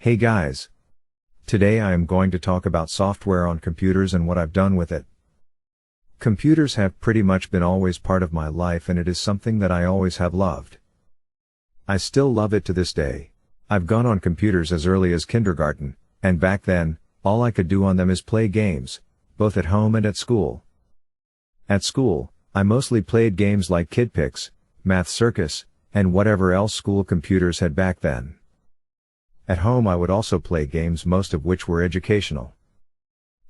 Hey guys! Today I am going to talk about software on computers and what I've done with it. Computers have pretty much been always part of my life, and it is something that I always have loved. I still love it to this day. I've gone on computers as early as kindergarten, and back then, all I could do on them is play games, both at home and at school. At school, I mostly played games like Kid Pix, Math Circus, and whatever else school computers had back then. At home I would also play games, most of which were educational.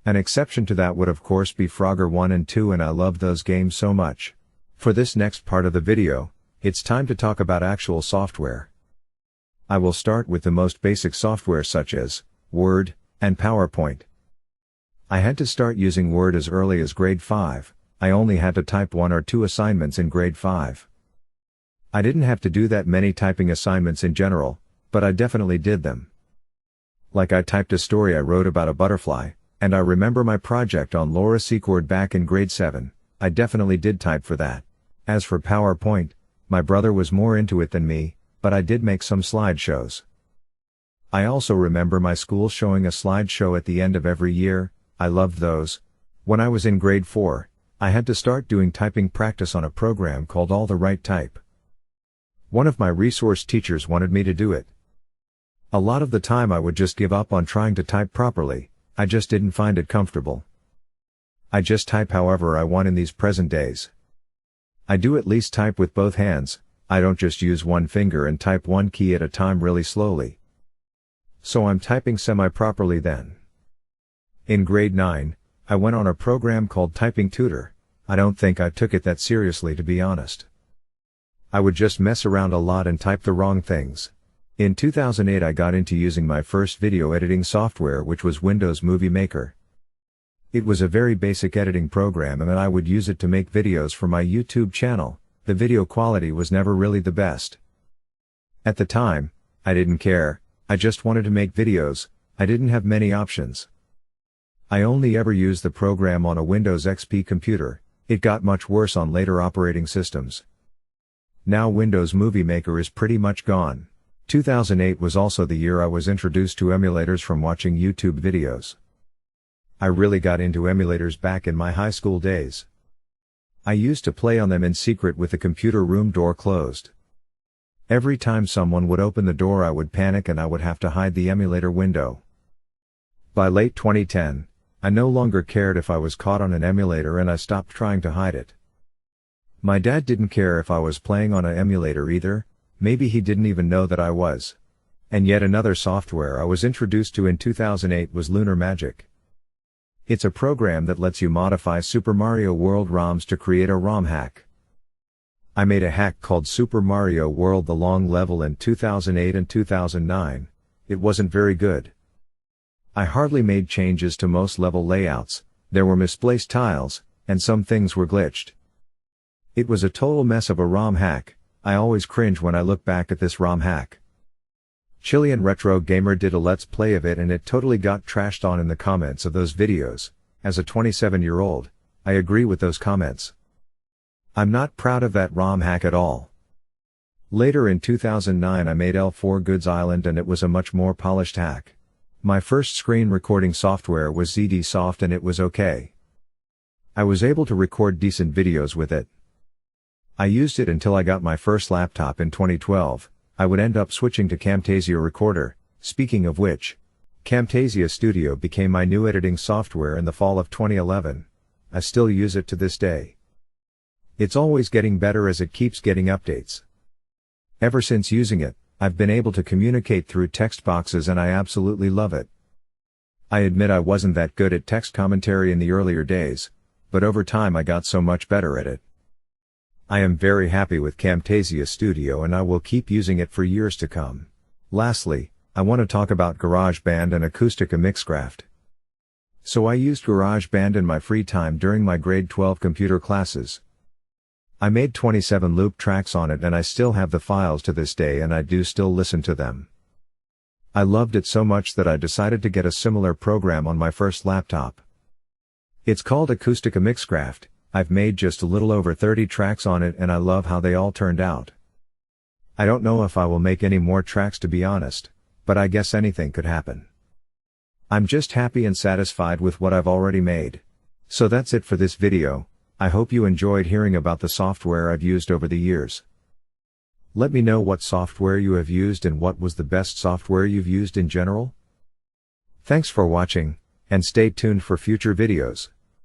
An exception to that would of course be Frogger 1 and 2, and I loved those games so much. For this next part of the video, it's time to talk about actual software. I will start with the most basic software such as Word and PowerPoint. I had to start using Word as early as grade 5. I only had to type 1 or 2 assignments in grade 5. I didn't have to do that many typing assignments in general, but I definitely did them. Like I typed a story I wrote about a butterfly, and I remember my project on Laura Secord back in grade 7, I definitely did type for that. As for PowerPoint, my brother was more into it than me, but I did make some slideshows. I also remember my school showing a slideshow at the end of every year. I loved those. When I was in grade 4, I had to start doing typing practice on a program called All the Right Type. One of my resource teachers wanted me to do it. A lot of the time I would just give up on trying to type properly. I just didn't find it comfortable. I just type however I want in these present days. I do at least type with both hands. I don't just use one finger and type one key at a time really slowly. So I'm typing semi-properly then. In grade 9, I went on a program called Typing Tutor. I don't think I took it that seriously, to be honest. I would just mess around a lot and type the wrong things. In 2008 I got into using my first video editing software, which was Windows Movie Maker. It was a very basic editing program, and I would use it to make videos for my YouTube channel. The video quality was never really the best. At the time, I didn't care. I just wanted to make videos. I didn't have many options. I only ever used the program on a Windows XP computer. It got much worse on later operating systems. Now Windows Movie Maker is pretty much gone. 2008 was also the year I was introduced to emulators from watching YouTube videos. I really got into emulators back in my high school days. I used to play on them in secret with the computer room door closed. Every time someone would open the door I would panic and I would have to hide the emulator window. By late 2010, I no longer cared if I was caught on an emulator, and I stopped trying to hide it. My dad didn't care if I was playing on an emulator either. Maybe he didn't even know that I was. And yet another software I was introduced to in 2008 was Lunar Magic. It's a program that lets you modify Super Mario World ROMs to create a ROM hack. I made a hack called Super Mario World: The Long Level in 2008 and 2009. It wasn't very good. I hardly made changes to most level layouts. There were misplaced tiles, and some things were glitched. It was a total mess of a ROM hack. I always cringe when I look back at this ROM hack. Chilean Retro Gamer did a let's play of it, and it totally got trashed on in the comments of those videos. As a 27-year-old, I agree with those comments. I'm not proud of that ROM hack at all. Later in 2009 I made L4 Goods Island, and it was a much more polished hack. My first screen recording software was CDSoft, and it was okay. I was able to record decent videos with it. I used it until I got my first laptop in 2012. I would end up switching to Camtasia Recorder. Speaking of which, Camtasia Studio became my new editing software in the fall of 2011. I still use it to this day. It's always getting better as it keeps getting updates. Ever since using it, I've been able to communicate through text boxes, and I absolutely love it. I admit I wasn't that good at text commentary in the earlier days, but over time I got so much better at it. I am very happy with Camtasia Studio, and I will keep using it for years to come. Lastly, I want to talk about Garageband and Acoustica Mixcraft. So I used Garageband in my free time during my grade 12 computer classes. I made 27 loop tracks on it, and I still have the files to this day, and I do still listen to them. I loved it so much that I decided to get a similar program on my first laptop. It's called Acoustica Mixcraft. I've made just a little over 30 tracks on it, and I love how they all turned out. I don't know if I will make any more tracks, to be honest. but I guess anything could happen. I'm just happy and satisfied with what I've already made. So that's it for this video. I hope you enjoyed hearing about the software I've used over the years. Let me know what software you have used and what was the best software you've used in general. Thanks for watching, and stay tuned for future videos.